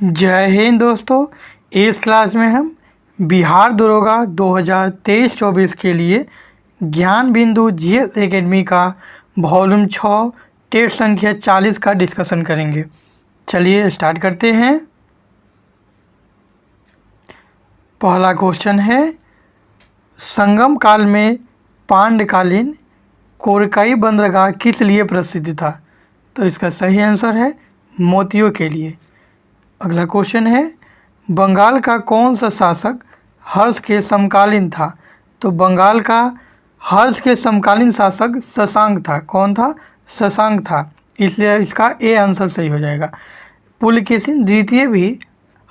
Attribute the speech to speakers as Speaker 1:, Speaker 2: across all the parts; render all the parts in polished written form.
Speaker 1: जय हिंद दोस्तों। इस क्लास में हम बिहार दरोगा 2023-24 के लिए ज्ञान बिंदु जीएस एकेडमी का वॉल्यूम 6 टेस्ट संख्या 40 का डिस्कशन करेंगे। चलिए स्टार्ट करते हैं। पहला क्वेश्चन है, संगम काल में पांडकालीन कोरकाई बंदरगाह किस लिए प्रसिद्ध था? तो इसका सही आंसर है मोतियों के लिए। अगला क्वेश्चन है, बंगाल का कौन सा शासक हर्ष के समकालीन था? तो बंगाल का हर्ष के समकालीन शासक शशांक था। कौन था? शशांक था, इसलिए इसका ए आंसर सही हो जाएगा। पुलकेशिन द्वितीय भी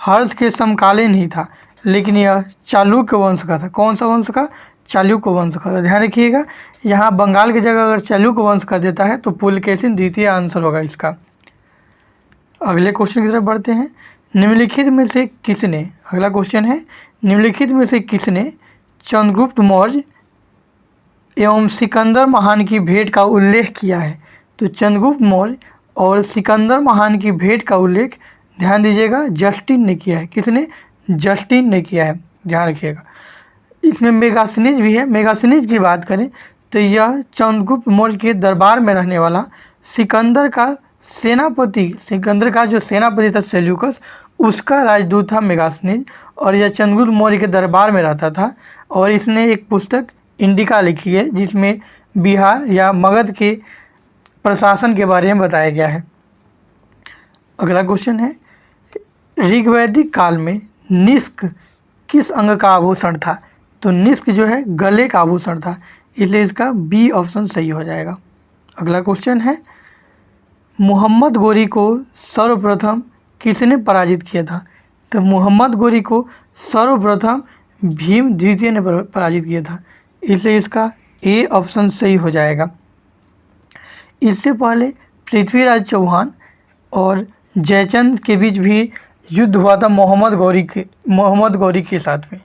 Speaker 1: हर्ष के समकालीन ही था, लेकिन यह चालुक्य वंश का था। कौन सा वंश का? चालुक्य वंश का। तो ध्यान रखिएगा, यहाँ बंगाल की जगह अगर चालुक्य वंश कर देता है तो पुलकेशिन द्वितीय आंसर होगा इसका। अगले क्वेश्चन की तरफ बढ़ते हैं। निम्नलिखित में से किसने, अगला क्वेश्चन है, निम्नलिखित में से किसने चंद्रगुप्त मौर्य एवं सिकंदर महान की भेंट का उल्लेख किया है? तो चंद्रगुप्त मौर्य और सिकंदर महान की भेंट का उल्लेख, ध्यान दीजिएगा, जस्टिन ने किया है। किसने? जस्टिन ने किया है, ध्यान रखिएगा। इसमें मेगास्थनीज भी है। मेगास्थनीज की बात करें तो यह चंद्रगुप्त मौर्य के दरबार में रहने वाला सिकंदर का सेनापति, सिकंदर का जो सेनापति था सेल्यूकस, उसका राजदूत था मेगास्थनीज, और यह चंद्रगुप्त मौर्य के दरबार में रहता था। और इसने एक पुस्तक इंडिका लिखी है जिसमें बिहार या मगध के प्रशासन के बारे में बताया गया है। अगला क्वेश्चन है, ऋग्वैदिक काल में निष्क किस अंग का आभूषण था? तो निष्क जो है गले का आभूषण था, इसलिए इसका बी ऑप्शन सही हो जाएगा। अगला क्वेश्चन है, मोहम्मद गोरी को सर्वप्रथम किसने पराजित किया था? तो मोहम्मद गोरी को सर्वप्रथम भीम द्वितीय ने पराजित किया था, इसलिए इसका ए ऑप्शन सही हो जाएगा। इससे पहले पृथ्वीराज चौहान और जयचंद के बीच भी युद्ध हुआ था मोहम्मद गौरी के साथ में,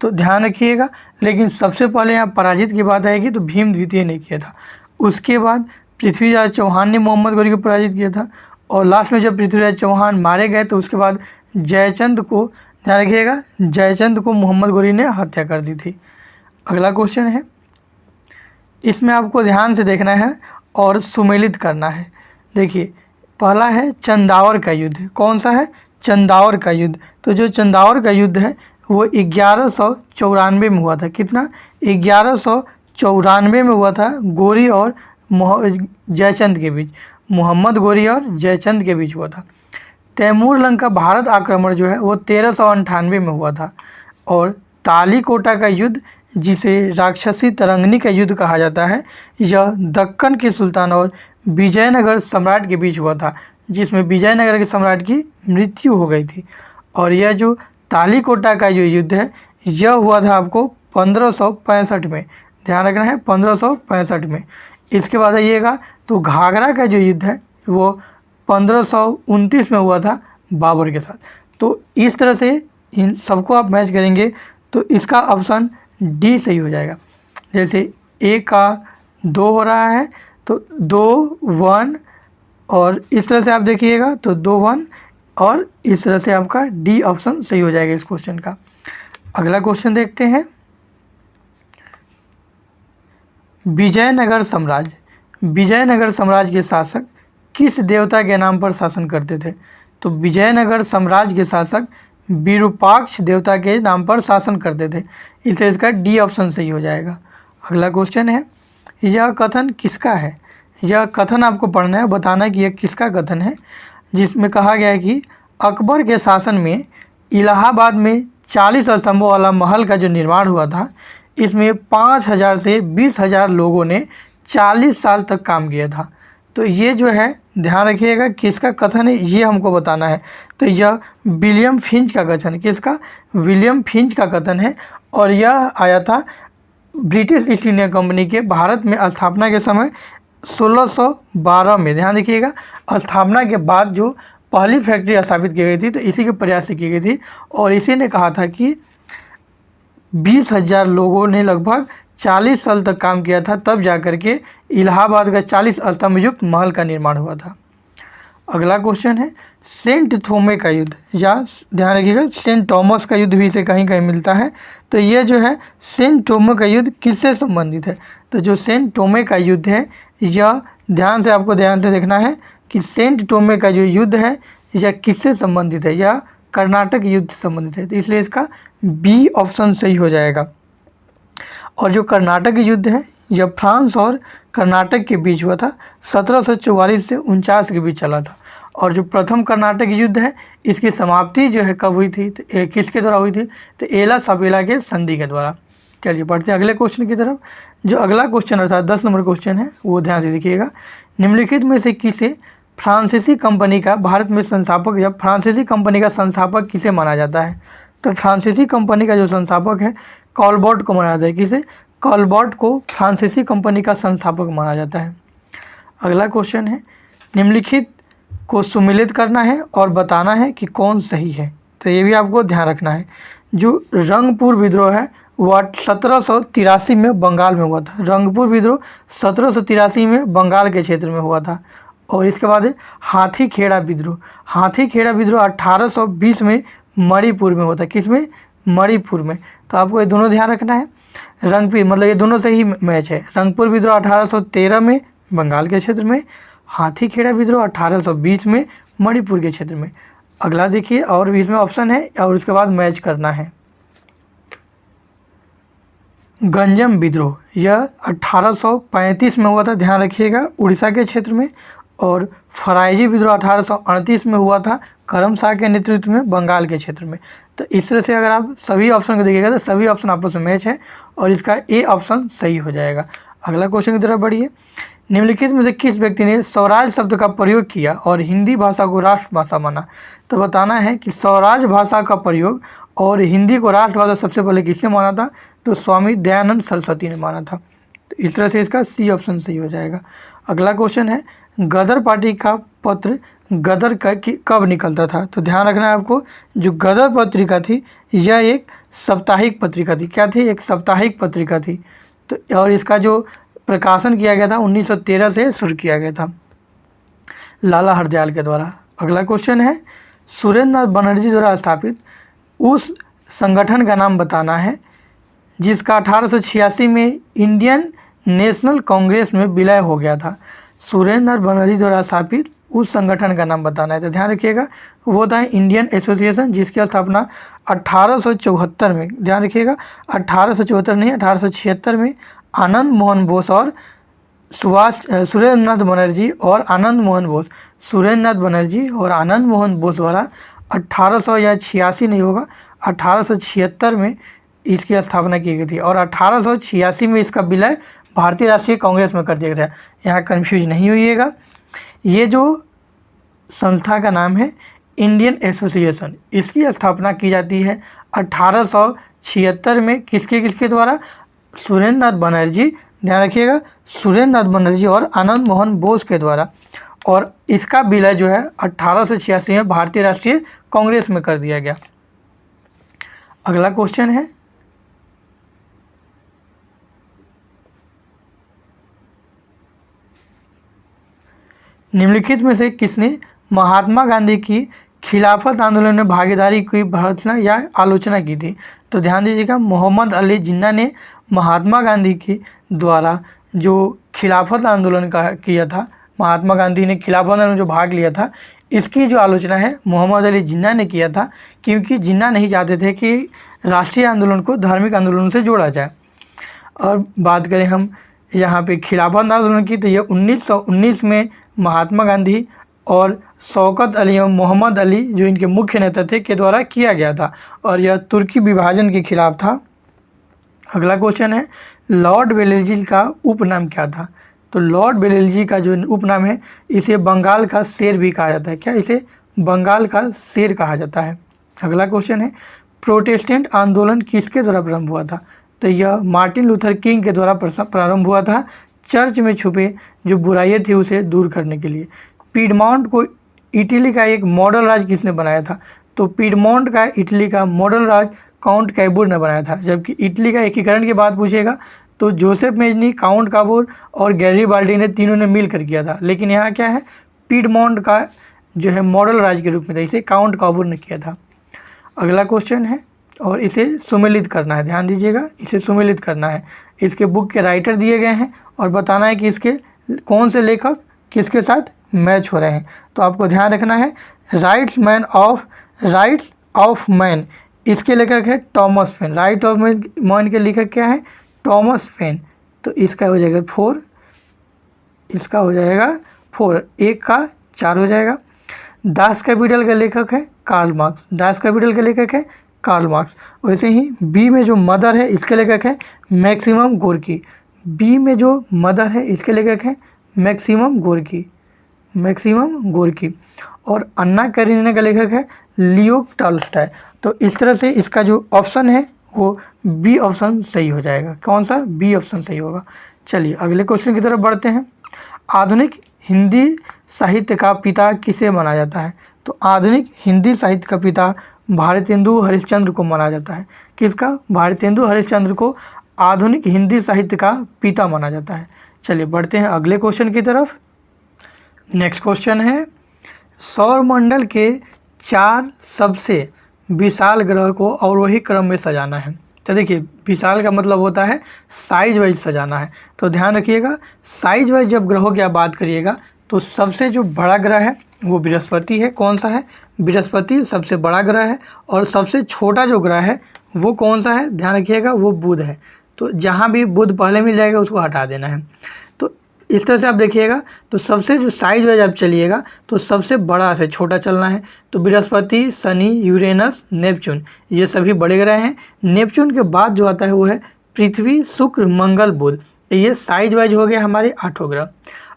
Speaker 1: तो ध्यान रखिएगा। लेकिन सबसे पहले यहाँ पराजित की बात आएगी तो भीम द्वितीय ने किया था। उसके बाद पृथ्वीराज चौहान ने मोहम्मद गौरी को पराजित किया था, और लास्ट में जब पृथ्वीराज चौहान मारे गए तो उसके बाद जयचंद को, ध्यान रखिएगा, जयचंद को मोहम्मद गौरी ने हत्या कर दी थी। अगला क्वेश्चन है, इसमें आपको ध्यान से देखना है और सुमेलित करना है। देखिए, पहला है चंदावर का युद्ध। कौन सा है? चंदावर का युद्ध। तो जो चंदावर का युद्ध है वो 1194 में हुआ था। कितना? 1194 में हुआ था, गौरी और जयचंद के बीच, मोहम्मद गौरी और जयचंद के बीच हुआ था। तैमूर लंका भारत आक्रमण जो है वो 1398 में हुआ था। और तालीकोटा का युद्ध, जिसे राक्षसी तरंगनी का युद्ध कहा जाता है, यह दक्कन के सुल्तान और विजयनगर सम्राट के बीच हुआ था, जिसमें विजयनगर के सम्राट की मृत्यु हो गई थी। और यह जो तालीकोटा का जो युद्ध है यह हुआ था आपको 1565 में, ध्यान रखना है, 1565 में। इसके बाद आइएगा तो घाघरा का जो युद्ध है वो 1529 में हुआ था बाबर के साथ। तो इस तरह से इन सबको आप मैच करेंगे तो इसका ऑप्शन डी सही हो जाएगा। जैसे ए का 2 हो रहा है तो 2 1, और इस तरह से आप देखिएगा तो 2 1, और इस तरह से आपका डी ऑप्शन सही हो जाएगा इस क्वेश्चन का। अगला क्वेश्चन देखते हैं, विजयनगर साम्राज्य के शासक किस देवता के नाम पर शासन करते थे? तो विजयनगर साम्राज्य के शासक विरूपाक्ष देवता के नाम पर शासन करते थे, इसलिए इसका डी ऑप्शन सही हो जाएगा। अगला क्वेश्चन है, यह कथन किसका है? यह कथन आपको पढ़ना है, बताना है कि यह किसका कथन है, जिसमें कहा गया है कि अकबर के शासन में इलाहाबाद में 40 स्तंभों वाला महल का जो निर्माण हुआ था, इसमें 5000 से 20,000 लोगों ने 40 साल तक काम किया था। तो ये जो है, ध्यान रखिएगा, किसका कथन है ये हमको बताना है। तो यह विलियम फिंच का कथन है। किसका? विलियम फिंच का कथन है, और यह आया था ब्रिटिश ईस्ट इंडिया कंपनी के भारत में स्थापना के समय 1612 में। ध्यान रखिएगा, स्थापना के बाद जो पहली फैक्ट्री स्थापित की गई थी तो इसी के प्रयास से की गई थी, और इसी ने कहा था कि 20,000 लोगों ने लगभग 40 साल तक काम किया था, तब जाकर के इलाहाबाद का 40 स्तंभ युक्त महल का निर्माण हुआ था। अगला क्वेश्चन है सेंट थोमे का युद्ध, या ध्यान रखिएगा सेंट थॉमस का युद्ध भी इसे कहीं कहीं मिलता है। तो ये जो है सेंट थोमे का युद्ध किससे संबंधित है? तो जो सेंट थोमे का युद्ध है यह ध्यान से देखना है कि सेंट थोमे का जो युद्ध है यह किससे संबंधित है? यह कर्नाटक युद्ध से संबंधित है। तो इसलिए इसका बी ऑप्शन सही हो जाएगा। और जो कर्नाटक युद्ध है यह फ्रांस और कर्नाटक के बीच हुआ था, 1744 से 49 के बीच चला था। और जो प्रथम कर्नाटक युद्ध है इसकी समाप्ति जो है कब हुई थी? तो किसके द्वारा हुई थी? तो एला सपेला के संधि के द्वारा। चलिए पढ़ते हैं अगले क्वेश्चन की तरफ। जो अगला क्वेश्चन अर्थात 10 नंबर क्वेश्चन है वो ध्यान से देखिएगा। निम्नलिखित में से किसे फ्रांसीसी कंपनी का भारत में संस्थापक या फ्रांसीसी कंपनी का संस्थापक किसे माना जाता है? तो फ्रांसीसी कंपनी का जो संस्थापक है कॉलबर्ट को माना जाता है। किसे? कॉलबर्ट को फ्रांसीसी कंपनी का संस्थापक माना जाता है। अगला क्वेश्चन है निम्नलिखित को सुमेलित करना है और बताना है कि कौन सही है। तो ये भी आपको ध्यान रखना है। जो रंगपुर विद्रोह है वह 1783 में बंगाल में हुआ था। रंगपुर विद्रोह 1783 में बंगाल के क्षेत्र में हुआ था। और इसके बाद है हाथीखेड़ा विद्रोह। हाथीखेड़ा विद्रोह 1820 में मणिपुर में होता है। किस में? मणिपुर में। तो आपको ये दोनों ध्यान रखना है। रंगपुर मतलब ये दोनों से ही मैच है। रंगपुर विद्रोह 1813 में बंगाल के क्षेत्र में, हाथीखेड़ा विद्रोह 1820 में मणिपुर के क्षेत्र में। अगला देखिए और भी इसमें ऑप्शन है और उसके बाद मैच करना है। गंजम विद्रोह यह 1835 में हुआ था, ध्यान रखिएगा, उड़ीसा के क्षेत्र में। और फराइजी विद्रोह 1838 में हुआ था, करम शाह के नेतृत्व में बंगाल के क्षेत्र में। तो इस तरह से अगर आप सभी ऑप्शन को देखिएगा तो सभी ऑप्शन आपस में मैच है और इसका ए ऑप्शन सही हो जाएगा। अगला क्वेश्चन की तरफ बढ़िए। निम्नलिखित में से किस व्यक्ति ने स्वराज शब्द का प्रयोग किया और हिंदी भाषा को राष्ट्रभाषा माना? तो बताना है कि स्वराज भाषा का प्रयोग और हिंदी को राष्ट्रभाषा सबसे पहले किसने माना था? तो स्वामी दयानंद सरस्वती ने माना था। तो इस तरह से इसका सी ऑप्शन सही हो जाएगा। अगला क्वेश्चन है गदर पार्टी का पत्र गदर कब निकलता था? तो ध्यान रखना है आपको, जो गदर पत्रिका थी यह एक साप्ताहिक पत्रिका थी। क्या थी? एक साप्ताहिक पत्रिका थी। तो और इसका जो प्रकाशन किया गया था 1913 से शुरू किया गया था लाला हरदयाल के द्वारा। अगला क्वेश्चन है सुरेंद्र नाथ बनर्जी द्वारा स्थापित उस संगठन का नाम बताना है जिसका 1886 में इंडियन नेशनल कांग्रेस में विलय हो गया था। सुरेंद्र नाथ बनर्जी द्वारा स्थापित उस संगठन का नाम बताना है। तो ध्यान रखिएगा वो था इंडियन एसोसिएशन, जिसकी स्थापना 1874 में, ध्यान रखिएगा 1874 नहीं 1876 में आनंद मोहन बोस और सुरेंद्र नाथ बनर्जी और आनंद मोहन बोस, सुरेंद्र नाथ बनर्जी और आनंद मोहन बोस द्वारा 1886 नहीं होगा 1876 में इसकी स्थापना की गई थी। और 1886 में इसका विलय भारतीय राष्ट्रीय कांग्रेस में कर दिया गया था। यहाँ कन्फ्यूज नहीं होइएगा। ये जो संस्था का नाम है इंडियन एसोसिएशन, इसकी स्थापना की जाती है 1876 में किसके द्वारा? सुरेंद्र नाथ बनर्जी, ध्यान रखिएगा सुरेंद्र नाथ बनर्जी और आनंद मोहन बोस के द्वारा। और इसका विलय जो है 1886 में भारतीय राष्ट्रीय कांग्रेस में कर दिया गया। अगला क्वेश्चन है निम्नलिखित में से किसने महात्मा गांधी की खिलाफत आंदोलन में भागीदारी की भर्त्सना या आलोचना की थी? तो ध्यान दीजिएगा मोहम्मद अली जिन्ना ने महात्मा गांधी के द्वारा जो खिलाफत आंदोलन का किया था, महात्मा गांधी ने खिलाफत आंदोलन में जो भाग लिया था, इसकी जो आलोचना है मोहम्मद अली जिन्ना ने किया था, क्योंकि जिन्ना नहीं चाहते थे कि राष्ट्रीय आंदोलन को धार्मिक आंदोलन से जोड़ा जाए। और बात करें हम यहाँ पे खिलाफत आंदोलन की, तो यह 1919 में महात्मा गांधी और शौकत अली एवं मोहम्मद अली जो इनके मुख्य नेता थे के द्वारा किया गया था और यह तुर्की विभाजन के खिलाफ था। अगला क्वेश्चन है लॉर्ड बेलिजी का उपनाम क्या था? तो लॉर्ड बेलिजी का जो उपनाम है इसे बंगाल का शेर भी कहा जाता है। क्या? इसे बंगाल का शेर कहा जाता है। अगला क्वेश्चन है प्रोटेस्टेंट आंदोलन किसके द्वारा प्रारंभ हुआ था? तो यह मार्टिन लूथर किंग के द्वारा प्रारंभ हुआ था, चर्च में छुपे जो बुराइयाँ थी उसे दूर करने के लिए। पीडमॉन्ट को इटली का एक मॉडल राज्य किसने बनाया था? तो पीडमॉन्ट का इटली का मॉडल राज्य काउंट कैबूर ने बनाया था। जबकि इटली का एकीकरण की बात पूछेगा तो जोसेफ मेजनी, काउंट काबूर और गैरिबाल्डी ने तीनों ने मिलकर किया था। लेकिन यहाँ क्या है, पीडमॉन्ट का जो है मॉडल राज्य के रूप में था, इसे काउंट काबूर ने किया था। अगला क्वेश्चन है और इसे सुमेलित करना है, ध्यान दीजिएगा, इसे सुमेलित करना है। इसके बुक के राइटर दिए गए हैं और बताना है कि इसके कौन से लेखक किसके साथ मैच हो रहे हैं। तो आपको ध्यान रखना है, राइट्स ऑफ मैन, इसके लेखक है Thomas Paine. Right of Man के लेखक क्या है? Thomas Paine. तो इसका हो जाएगा 4, इसका हो जाएगा 4, 1 का 4 हो जाएगा। दास कैपिटल के लेखक है कार्ल मार्क्स, दास कैपिटल के लेखक है कार्ल मार्क्स। वैसे ही बी में जो मदर है इसके लेखक है मैक्सिमम गोर्की, बी में जो मदर है इसके लेखक है मैक्सिमम गोर्की। और अन्ना कैरेनिना का लेखक है लियो टॉल्स्टॉय। तो इस तरह से इसका जो ऑप्शन है वो बी ऑप्शन सही हो जाएगा। कौन सा? बी ऑप्शन सही होगा। चलिए अगले क्वेश्चन की तरफ बढ़ते हैं। आधुनिक हिंदी साहित्य का पिता किसे माना जाता है? तो आधुनिक हिंदी साहित्य का पिता भारतेंदु हरिश्चंद्र को माना जाता है। किसका? भारतेंदु हरिश्चंद्र को आधुनिक हिंदी साहित्य का पिता माना जाता है। चलिए बढ़ते हैं अगले क्वेश्चन की तरफ। नेक्स्ट क्वेश्चन है, सौरमंडल के 4 सबसे विशाल ग्रह को अवरोही क्रम में सजाना है। तो देखिए, विशाल का मतलब होता है साइज वाइज सजाना है। तो ध्यान रखिएगा, साइज वाइज जब ग्रहों की आप बात करिएगा तो सबसे जो बड़ा ग्रह है वो बृहस्पति है। कौन सा है? बृहस्पति सबसे बड़ा ग्रह है। और सबसे छोटा जो ग्रह है वो कौन सा है? ध्यान रखिएगा, वो बुध है। तो जहाँ भी बुध पहले मिल जाएगा उसको हटा देना है। तो इस तरह से आप देखिएगा, तो सबसे जो साइज वाइज आप चलिएगा तो सबसे बड़ा से छोटा चलना है। तो बृहस्पति, शनि, यूरेनस, नेपच्यून, ये सभी बड़े ग्रह हैं। नेपच्यून के बाद जो आता है वो है पृथ्वी, शुक्र, मंगल, बुध। ये साइज वाइज हो गया हमारे 8 ग्रह।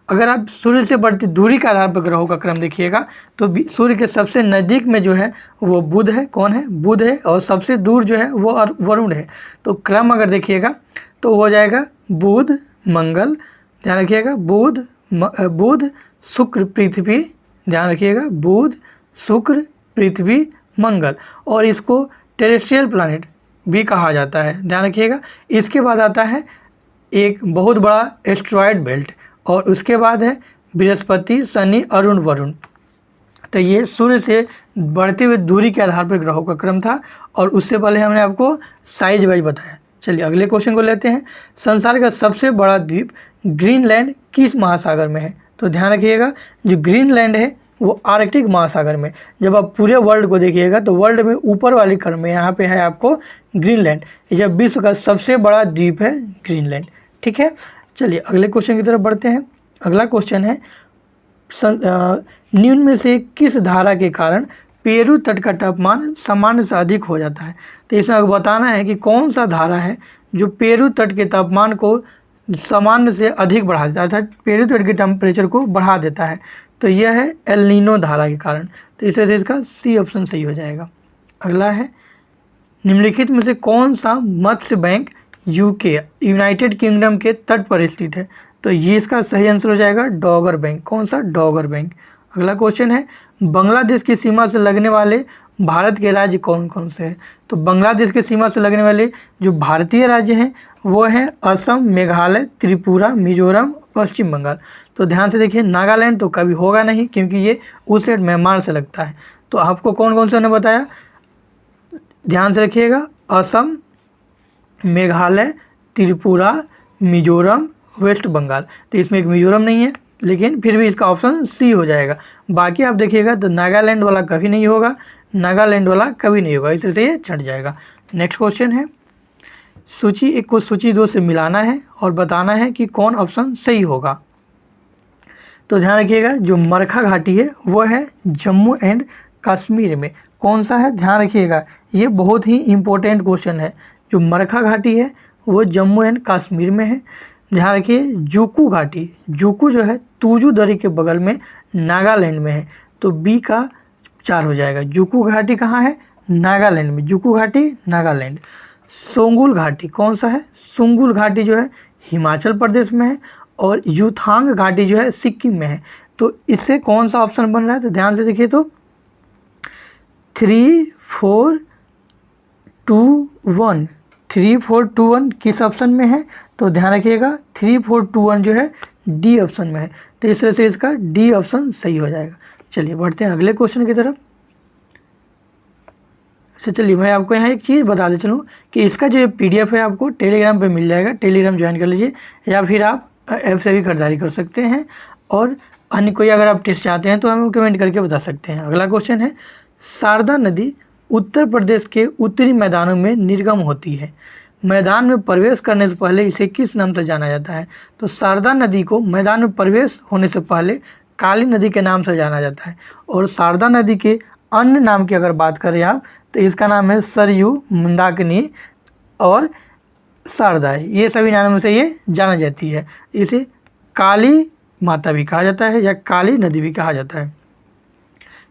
Speaker 1: अगर आप सूर्य से बढ़ती दूरी के आधार पर ग्रहों का क्रम देखिएगा तो सूर्य के सबसे नज़दीक में जो है वो बुध है। कौन है? बुध है। और सबसे दूर जो है वो वरुण है। तो क्रम अगर देखिएगा तो हो जाएगा बुध, मंगल, ध्यान रखिएगा, बुध, शुक्र, पृथ्वी, ध्यान रखिएगा, बुध, शुक्र, पृथ्वी, मंगल। और इसको टेरेस्ट्रियल प्लैनेट भी कहा जाता है, ध्यान रखिएगा। इसके बाद आता है एक बहुत बड़ा एस्ट्रॉयड बेल्ट और उसके बाद है बृहस्पति, शनि, अरुण, वरुण। तो ये सूर्य से बढ़ते हुए दूरी के आधार पर ग्रहों का क्रम था और उससे पहले हमने आपको साइज वाइज बताया। चलिए अगले क्वेश्चन को लेते हैं। संसार का सबसे बड़ा द्वीप ग्रीनलैंड किस महासागर में है? तो ध्यान रखिएगा, जो ग्रीनलैंड है वो आर्कटिक महासागर में। जब आप पूरे वर्ल्ड को देखिएगा तो वर्ल्ड में ऊपर वाली क्रम में यहाँ पे है आपको ग्रीनलैंड। यह विश्व का सबसे बड़ा द्वीप है ग्रीनलैंड। ठीक है, चलिए अगले क्वेश्चन की तरफ बढ़ते हैं। अगला क्वेश्चन है, निम्न में से किस धारा के कारण पेरू तट का तापमान सामान्य से अधिक हो जाता है? तो इसमें आपको बताना है कि कौन सा धारा है जो पेरू तट के तापमान को सामान्य से अधिक बढ़ा देता है, अर्थात पेरू तट के टेम्परेचर को बढ़ा देता है। तो यह है एल नीनो धारा के कारण। तो इस तरह से इसका सी ऑप्शन सही हो जाएगा। अगला है, निम्नलिखित में से कौन सा मत्स्य बैंक यूके, यूनाइटेड किंगडम के तट पर स्थित है? तो ये इसका सही आंसर हो जाएगा डॉगर बैंक। कौन सा? डॉगर बैंक। अगला क्वेश्चन है, बांग्लादेश की सीमा से लगने वाले भारत के राज्य कौन कौन से हैं? तो बांग्लादेश की सीमा से लगने वाले जो भारतीय राज्य हैं वो हैं असम, मेघालय, त्रिपुरा, मिजोरम, पश्चिम बंगाल। तो ध्यान से देखिए, नागालैंड तो कभी होगा नहीं क्योंकि ये उस साइड म्यांमार से लगता है। तो आपको कौन कौन से ने बताया, ध्यान से रखिएगा, असम, मेघालय, त्रिपुरा, मिजोरम, वेस्ट बंगाल। तो इसमें एक मिजोरम नहीं है, लेकिन फिर भी इसका ऑप्शन सी हो जाएगा। बाकी आप देखिएगा तो नागालैंड वाला कभी नहीं होगा, नागालैंड वाला कभी नहीं होगा, इस तरह से ये छट जाएगा। नेक्स्ट क्वेश्चन है, सूची 1 को सूची 2 से मिलाना है और बताना है कि कौन ऑप्शन सही होगा। तो ध्यान रखिएगा, जो मरखा घाटी है वो है जम्मू एंड कश्मीर में। कौन सा है? ध्यान रखिएगा, ये बहुत ही इम्पोर्टेंट क्वेश्चन है। जो मरखा घाटी है वो जम्मू एंड कश्मीर में है। ध्यान रखिए, जूकू घाटी, जूकू जो है तूजू दरी के बगल में नागालैंड में है। तो बी का 4 हो जाएगा। जूकू घाटी कहाँ है? नागालैंड में। जूकू घाटी नागालैंड। सोंगुल घाटी कौन सा है? सुंगुल घाटी जो है हिमाचल प्रदेश में है और यूथांग घाटी जो है सिक्किम में है। तो इससे कौन सा ऑप्शन बन रहा है? तो ध्यान से देखिए, तो 3, 4, 2, 1, 3, 4, 2, 1 किस ऑप्शन में है? तो ध्यान रखिएगा, 3, 4, 2, 1 जो है डी ऑप्शन में है। तो इस तरह से इसका डी ऑप्शन सही हो जाएगा। चलिए बढ़ते हैं अगले क्वेश्चन की तरफ। अच्छा चलिए मैं आपको यहाँ एक चीज़ बताते चलूँ कि इसका जो PDF है आपको टेलीग्राम पे मिल जाएगा, टेलीग्राम ज्वाइन कर लीजिए, या फिर आप ऐप से भी खरीदारी कर सकते हैं। और अन्य कोई अगर आप टेस्ट चाहते हैं तो हमें कमेंट करके बता सकते हैं। अगला क्वेश्चन है, शारदा नदी उत्तर प्रदेश के उत्तरी मैदानों में निर्गम होती है, मैदान में प्रवेश करने से पहले इसे किस नाम से जाना जाता है? तो शारदा नदी को मैदान में प्रवेश होने से पहले काली नदी के नाम से जाना जाता है। और शारदा नदी के अन्य नाम की अगर बात करें आप तो इसका नाम है सरयू, मंदाकिनी और शारदा है। ये सभी नामों से ये जाना जाती है। इसे काली माता भी कहा जाता है या काली नदी भी कहा जाता है।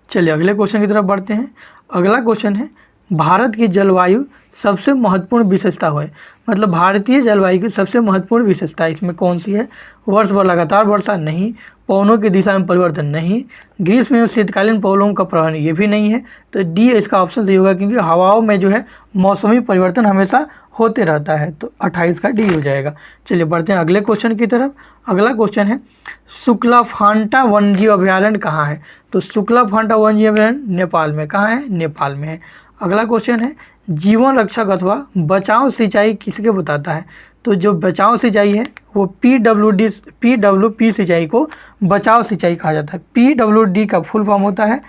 Speaker 1: चलिए अगले क्वेश्चन की तरफ बढ़ते हैं। अगला क्वेश्चन है, भारत की जलवायु सबसे महत्वपूर्ण विशेषता है, मतलब भारतीय जलवायु की सबसे महत्वपूर्ण विशेषता इसमें कौन सी है? वर्ष भर लगातार वर्षा नहीं, पवनों की दिशा में परिवर्तन नहीं, ग्रीष्म में शीतकालीन पवनों का प्रवाह ये भी नहीं है। तो डी इसका ऑप्शन सही होगा, क्योंकि हवाओं में जो है मौसमी परिवर्तन हमेशा होते रहता है। तो 28 का डी हो जाएगा। चलिए बढ़ते हैं अगले क्वेश्चन की तरफ। अगला क्वेश्चन है, शुक्लाफांटा वन्यजीव अभयारण्य कहाँ है? तो शुक्लाफांटा वन्यजीव अभयारण्य नेपाल में। कहाँ है? नेपाल में है। अगला क्वेश्चन है, जीवन रक्षक अथवा बचाव सिंचाई किसके बताता है? तो जो बचाव सिंचाई है वो PWP सिंचाई को बचाव सिंचाई कहा जाता है। PWD का फुल फॉर्म होता है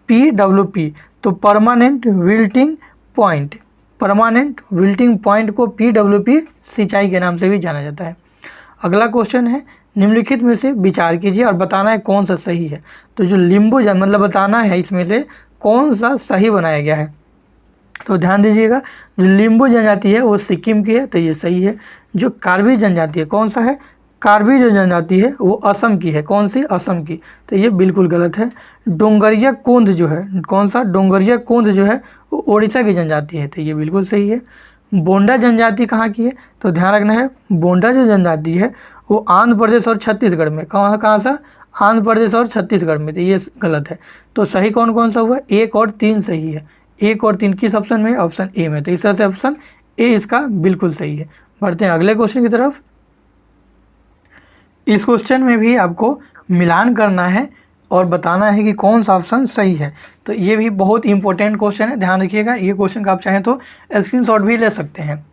Speaker 1: PWP, तो permanent wilting point. Permanent wilting point को PWP सिंचाई के नाम से भी जाना जाता है। अगला क्वेश्चन है, निम्नलिखित में से विचार कीजिए और बताना है कौन सा सही है। तो जो लिम्बू मतलब बताना है इसमें से कौन सा सही बनाया गया है। तो ध्यान दीजिएगा, जो लिम्बू जनजाति है वो सिक्किम की है, तो ये सही है। जो कार्बी जनजाति है, कौन सा है? कार्बी जो जनजाति है वो असम की है। कौन सी? असम की, तो ये बिल्कुल गलत है। डोंगरिया कोंद जो है, कौन सा? डोंगरिया कोंद जो है वो उड़ीसा की जनजाति है, तो ये बिल्कुल सही है। बोंडा जनजाति कहाँ की है? तो ध्यान रखना है, बोंडा जो जनजाति है वो आंध्र प्रदेश और छत्तीसगढ़ में। कहाँ सा? आंध्र प्रदेश और छत्तीसगढ़ में, तो ये गलत है। तो सही कौन कौन सा हुआ? 1 और 3 सही है। 1 और 3 किस ऑप्शन में? ऑप्शन ए में। तो इस तरह से ऑप्शन ए इसका बिल्कुल सही है। बढ़ते हैं अगले क्वेश्चन की तरफ। इस क्वेश्चन में भी आपको मिलान करना है और बताना है कि कौन सा ऑप्शन सही है। तो ये भी बहुत इंपॉर्टेंट क्वेश्चन है, ध्यान रखिएगा। ये क्वेश्चन का आप चाहें तो स्क्रीनशॉट भी ले सकते हैं।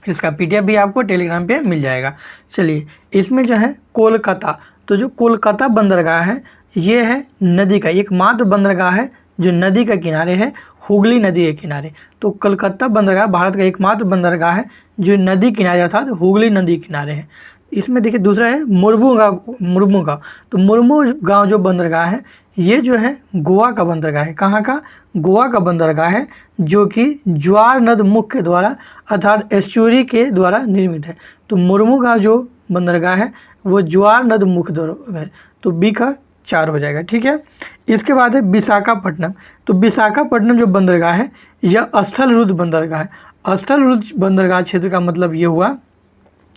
Speaker 1: इसका PDF भी आपको टेलीग्राम पे मिल जाएगा। चलिए इसमें जो है कोलकाता, तो जो कोलकाता बंदरगाह है ये है नदी का एकमात्र बंदरगाह है जो नदी के किनारे है, हुगली नदी के किनारे। तो कलकत्ता बंदरगाह भारत का एकमात्र बंदरगाह है जो नदी किनारे अर्थात हुगली नदी किनारे है। इसमें देखिए दूसरा है मुर्मूगांव। तो मुर्मूगांव जो बंदरगाह है ये जो है गोवा का बंदरगाह है। कहाँ का? गोवा का बंदरगाह है, जो कि ज्वार नद मुख के द्वारा अर्थात एस्चुरी के द्वारा निर्मित है। तो मुर्मूगांव जो बंदरगाह है वो ज्वार नद मुख द्वारा है, तो बी का 4 हो जाएगा। ठीक है। इसके बाद है विशाखापट्टनम। तो विशाखापट्टनम जो बंदरगाह है यह स्थल रुद्ध बंदरगाह है। स्थल रुद्ध बंदरगाह क्षेत्र का मतलब ये हुआ